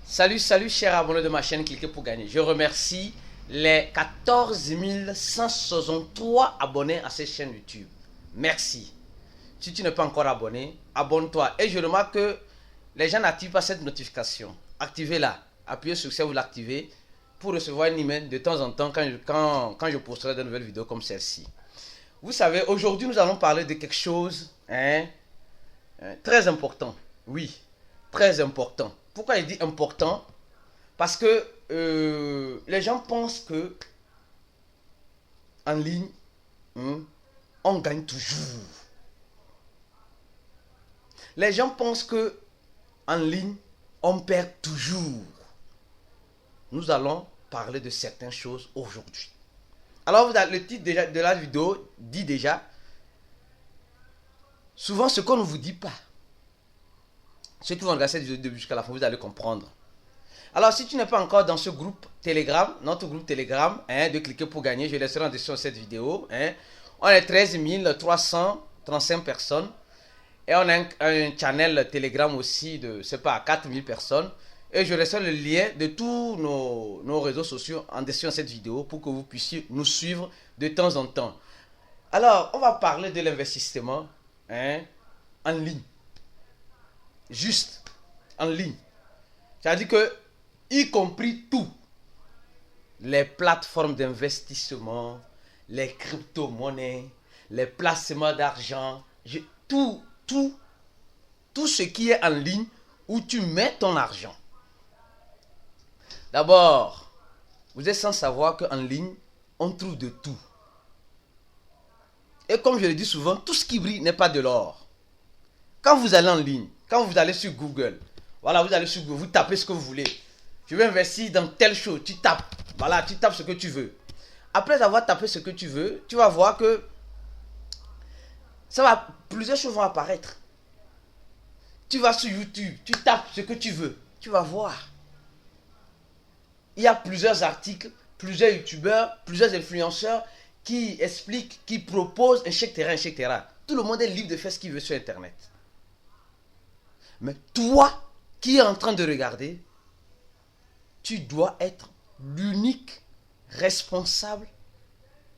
Salut, salut chers abonnés de ma chaîne Cliquez pour gagner. Je remercie les 14 163 abonnés à cette chaîne YouTube. Merci. Si tu n'es pas encore abonné, abonne-toi. Et je remarque que les gens n'activent pas cette notification. Activez-la. Appuyez sur ça, vous l'activez pour recevoir une email de temps en temps quand je posterai de nouvelles vidéos comme celle-ci. Vous savez, aujourd'hui nous allons parler de quelque chose très important. Oui, très important. Pourquoi il dit important? Parce que les gens pensent que en ligne, on gagne toujours. Les gens pensent que en ligne, on perd toujours. Nous allons parler de certaines choses aujourd'hui. Alors, le titre de la vidéo dit déjà, souvent ce qu'on ne vous dit pas. Ceux qui vont regarder cette vidéo jusqu'à la fin, vous allez comprendre. Alors, si tu n'es pas encore dans ce groupe Telegram, notre groupe Telegram, de cliquer pour gagner, je laisserai en description de cette vidéo. On est 13 335 personnes. Et on a un channel Telegram aussi de, c'est pas, 4000 personnes. Et je laisserai le lien de tous nos réseaux sociaux en description de cette vidéo pour que vous puissiez nous suivre de temps en temps. Alors, on va parler de l'investissement en ligne. Juste en ligne. C'est-à-dire que, y compris tout, les plateformes d'investissement, les crypto-monnaies, les placements d'argent, tout ce qui est en ligne où tu mets ton argent. D'abord, vous êtes sans savoir qu'en ligne, on trouve de tout. Et comme je le dis souvent, tout ce qui brille n'est pas de l'or. Quand vous allez en ligne, quand vous allez sur Google, voilà, vous allez sur Google, vous tapez ce que vous voulez. Je vais investir dans telle chose, tu tapes. Voilà, tu tapes ce que tu veux. Après avoir tapé ce que tu veux, tu vas voir que plusieurs choses vont apparaître. Tu vas sur YouTube, tu tapes ce que tu veux, tu vas voir. Il y a plusieurs articles, plusieurs youtubeurs, plusieurs influenceurs qui expliquent, qui proposent, etc., etc. Tout le monde est libre de faire ce qu'il veut sur Internet. Mais toi qui es en train de regarder, tu dois être l'unique responsable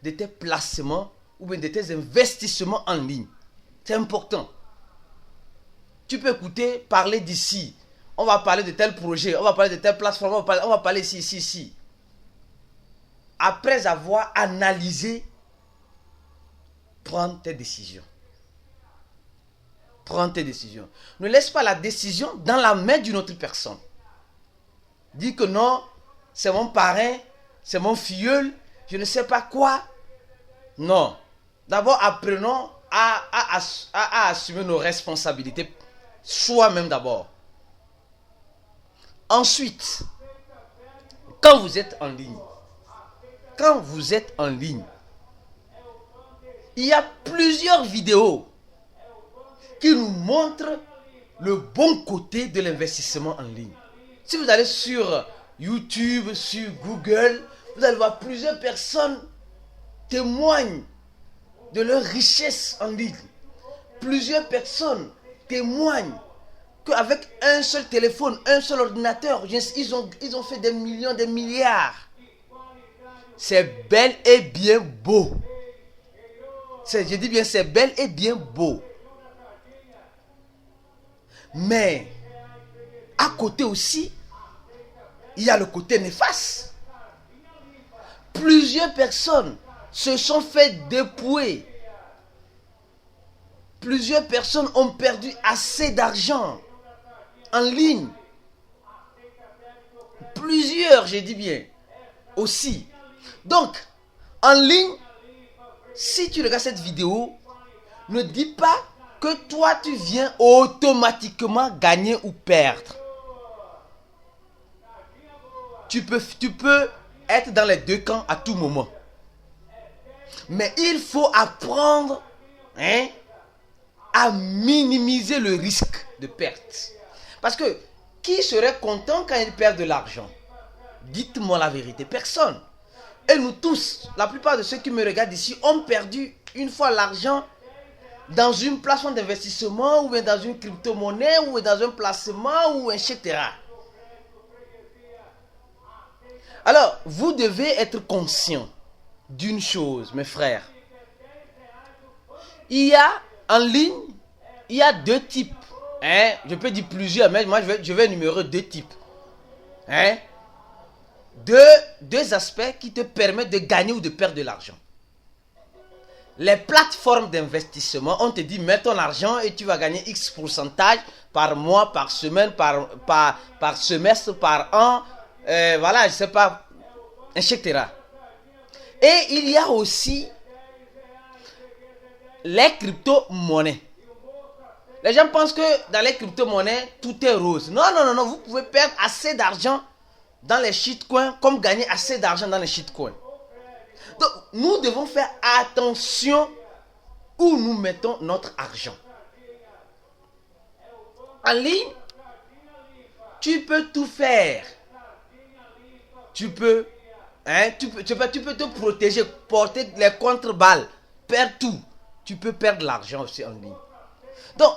de tes placements ou bien de tes investissements en ligne. C'est important. Tu peux écouter, parler d'ici. On va parler de tel projet, on va parler de telle plateforme, on va parler ici. Après avoir analysé, prends tes décisions. Prends tes décisions. Ne laisse pas la décision dans la main d'une autre personne. Dis que non, c'est mon parrain, c'est mon filleul, je ne sais pas quoi. Non. D'abord, apprenons à assumer nos responsabilités soi-même d'abord. Ensuite, quand vous êtes en ligne, il y a plusieurs vidéos qui nous montrent le bon côté de l'investissement en ligne. Si vous allez sur YouTube, sur Google, vous allez voir plusieurs personnes témoignent de leur richesse en ligne. Plusieurs personnes témoignent qu'avec un seul téléphone, un seul ordinateur, ils ont fait des millions, des milliards. C'est bel et bien beau. Je dis bien, c'est bel et bien beau. Mais, à côté aussi, il y a le côté néfaste. Plusieurs personnes se sont fait dépouiller. Plusieurs personnes ont perdu assez d'argent en ligne. Plusieurs, j'ai dit bien, aussi. Donc, en ligne, si tu regardes cette vidéo, ne dis pas que toi, tu viens automatiquement gagner ou perdre. Tu peux être dans les deux camps à tout moment. Mais il faut apprendre à minimiser le risque de perte. Parce que qui serait content quand il perd de l'argent? Dites-moi la vérité, personne. Et nous tous, la plupart de ceux qui me regardent ici, ont perdu une fois l'argent dans une plateforme d'investissement ou dans une crypto-monnaie ou dans un placement ou etc. Alors, vous devez être conscient d'une chose, mes frères. Il y a en ligne, il y a deux types. Je peux dire plusieurs, mais moi je vais énumérer deux types. Deux aspects qui te permettent de gagner ou de perdre de l'argent. Les plateformes d'investissement, on te dit mets ton argent et tu vas gagner X pourcentage par mois, par semaine, par semestre, par an, voilà, je sais pas, etc. Et il y a aussi les crypto-monnaies. Les gens pensent que dans les crypto-monnaies, tout est rose. Non, non, non, non, vous pouvez perdre assez d'argent dans les shitcoins comme gagner assez d'argent dans les shitcoins. Donc, nous devons faire attention où nous mettons notre argent. En ligne, tu peux tout faire. Tu peux te protéger, porter les contre-balles, perdre tout. Tu peux perdre l'argent aussi en ligne. Donc,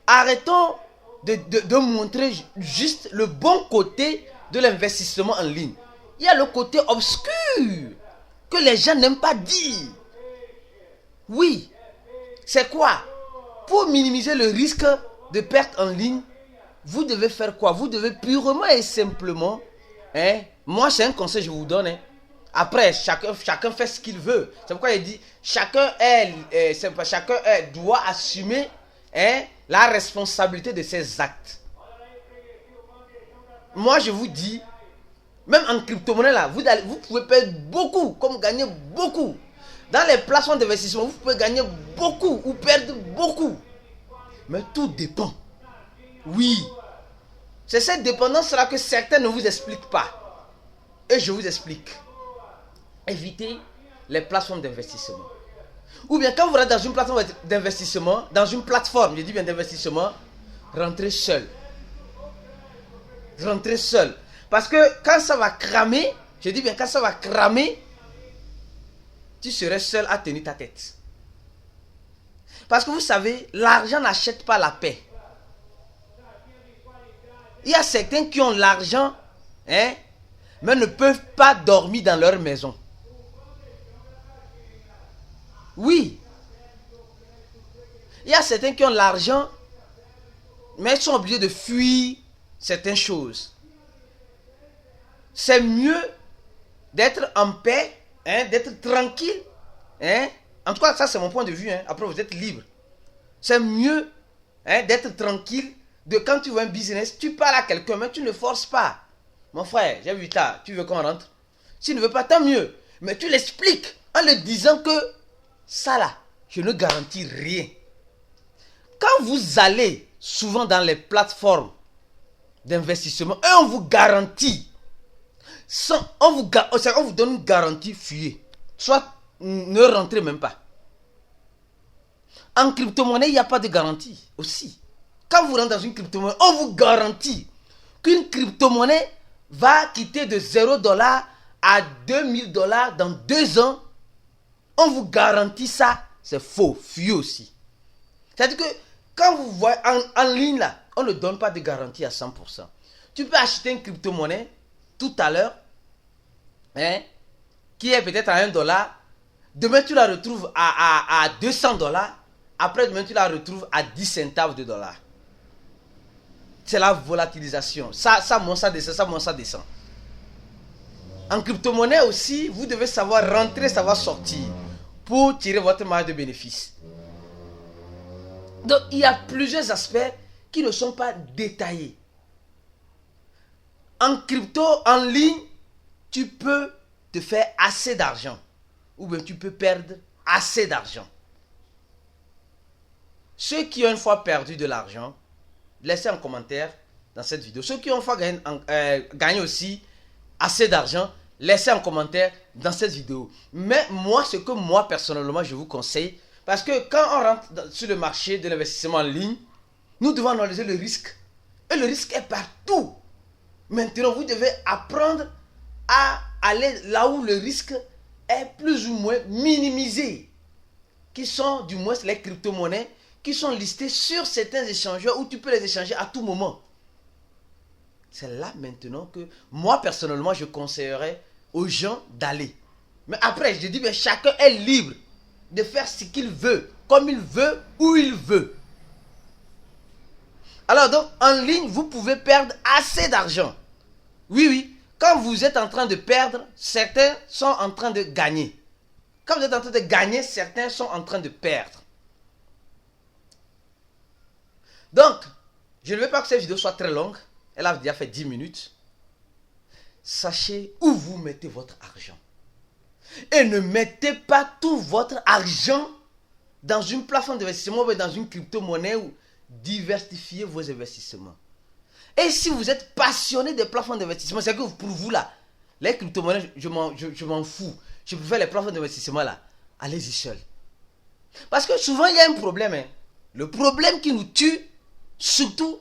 arrêtons de montrer juste le bon côté de l'investissement en ligne. Il y a le côté obscur que les gens n'aiment pas dire. Oui. C'est quoi? Pour minimiser le risque de perte en ligne, vous devez faire quoi? Vous devez purement et simplement, moi c'est un conseil que je vous donne. Après, chacun fait ce qu'il veut. C'est pourquoi il dit, chacun doit assumer la responsabilité de ses actes. Moi je vous dis, même en crypto-monnaie là, vous pouvez perdre beaucoup, comme gagner beaucoup. Dans les plateformes d'investissement, vous pouvez gagner beaucoup ou perdre beaucoup. Mais tout dépend. Oui. C'est cette dépendance-là que certains ne vous expliquent pas. Et je vous explique. Évitez les plateformes d'investissement. Ou bien quand vous êtes dans une plateforme d'investissement, je dis bien d'investissement, rentrez seul. Rentrez seul. Parce que quand ça va cramer, je dis bien quand ça va cramer, tu serais seul à tenir ta tête. Parce que vous savez, l'argent n'achète pas la paix. Il y a certains qui ont l'argent, mais ne peuvent pas dormir dans leur maison. Oui. Il y a certains qui ont l'argent, mais ils sont obligés de fuir certaines choses. C'est mieux d'être en paix, d'être tranquille. En tout cas, ça c'est mon point de vue. Après, vous êtes libre. C'est mieux d'être tranquille. De quand tu vois un business, tu parles à quelqu'un, mais tu ne forces pas. Mon frère, j'ai vu ça, tu veux qu'on rentre? S'il ne veut pas, tant mieux. Mais tu l'expliques en lui disant que ça là, je ne garantis rien. Quand vous allez souvent dans les plateformes d'investissement, et on vous garantit, on vous donne une garantie, fuyez. Soit ne rentrez même pas. En crypto-monnaie, il n'y a pas de garantie aussi. Quand vous rentrez dans une crypto-monnaie, on vous garantit qu'une crypto-monnaie va quitter de $0 à $2000 dans 2 ans. On vous garantit ça. C'est faux. Fuyez aussi. C'est-à-dire que quand vous voyez en ligne là, on ne donne pas de garantie à 100%. Tu peux acheter une crypto-monnaie tout à l'heure, qui est peut-être à $1. Demain, tu la retrouves à $200. Après, demain, tu la retrouves à 10 centimes de dollars. C'est la volatilisation. Ça monte, ça descend, ça monte, ça descend. En crypto-monnaie aussi, vous devez savoir rentrer, savoir sortir pour tirer votre marge de bénéfice. Donc, il y a plusieurs aspects qui ne sont pas détaillés. En crypto, en ligne, tu peux te faire assez d'argent. Ou bien tu peux perdre assez d'argent. Ceux qui ont une fois perdu de l'argent, laissez un commentaire dans cette vidéo. Ceux qui ont une fois gagné aussi assez d'argent, laissez un commentaire dans cette vidéo. Mais moi, ce que moi personnellement je vous conseille, parce que quand on rentre sur le marché de l'investissement en ligne, nous devons analyser le risque. Et le risque est partout. Maintenant, vous devez apprendre à aller là où le risque est plus ou moins minimisé. Qui sont du moins les crypto-monnaies qui sont listés sur certains échangeurs où tu peux les échanger à tout moment. C'est là maintenant que moi personnellement je conseillerais aux gens d'aller. Mais après, je dis, mais chacun est libre de faire ce qu'il veut, comme il veut, où il veut. Alors donc, en ligne, vous pouvez perdre assez d'argent. Oui, oui. Quand vous êtes en train de perdre, certains sont en train de gagner. Quand vous êtes en train de gagner, certains sont en train de perdre. Donc, je ne veux pas que cette vidéo soit très longue. Elle a déjà fait 10 minutes. Sachez où vous mettez votre argent. Et ne mettez pas tout votre argent dans une plateforme d'investissement ou dans une crypto-monnaie ou diversifiez vos investissements. Et si vous êtes passionné des plateformes d'investissement, c'est que pour vous là, les crypto-monnaies, je m'en fous. Je préfère les plateformes d'investissement là. Allez-y seul. Parce que souvent il y a un problème. Hein. Le problème qui nous tue, surtout,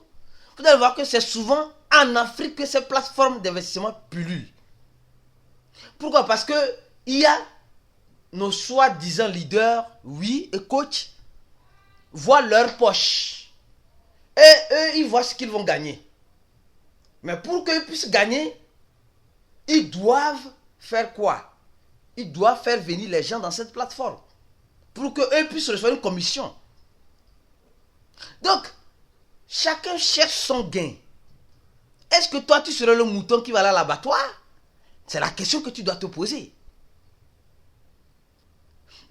vous allez voir que c'est souvent en Afrique que ces plateformes d'investissement pullulent. Pourquoi? Parce que il y a nos soi-disant leaders, oui, et coachs, voient leur poche. Et eux, ils voient ce qu'ils vont gagner. Mais pour qu'ils puissent gagner, ils doivent faire quoi? Ils doivent faire venir les gens dans cette plateforme. Pour qu'eux puissent recevoir une commission. Donc, chacun cherche son gain. Est-ce que toi, tu serais le mouton qui va aller à l'abattoir? C'est la question que tu dois te poser.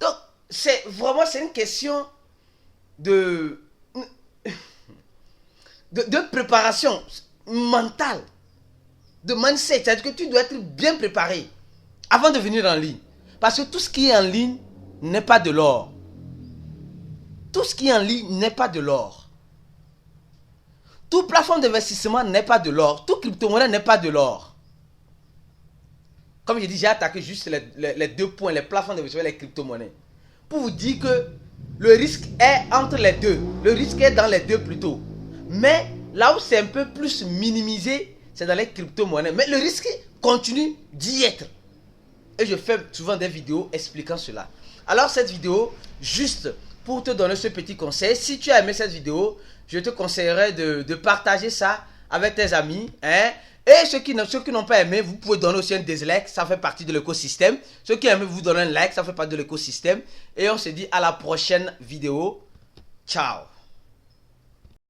Donc, c'est une question de préparation mentale, de mindset. C'est-à-dire que tu dois être bien préparé avant de venir en ligne. Parce que tout ce qui est en ligne n'est pas de l'or. Tout ce qui est en ligne n'est pas de l'or. Tout plateforme d'investissement n'est pas de l'or. Tout crypto-monnaie n'est pas de l'or. Comme je dis, j'ai attaqué juste les 2 points, les plateformes d'investissement et les crypto-monnaies. Pour vous dire que le risque est entre les deux. Le risque est dans les deux plutôt. Mais là où c'est un peu plus minimisé, c'est dans les crypto-monnaies. Mais le risque continue d'y être. Et je fais souvent des vidéos expliquant cela. Alors cette vidéo, juste pour te donner ce petit conseil, si tu as aimé cette vidéo, je te conseillerais de partager ça avec tes amis. Hein? Et ceux qui n'ont pas aimé, vous pouvez donner aussi un dislike, ça fait partie de l'écosystème. Ceux qui aiment, vous donnez un like, ça fait partie de l'écosystème. Et on se dit à la prochaine vidéo. Ciao.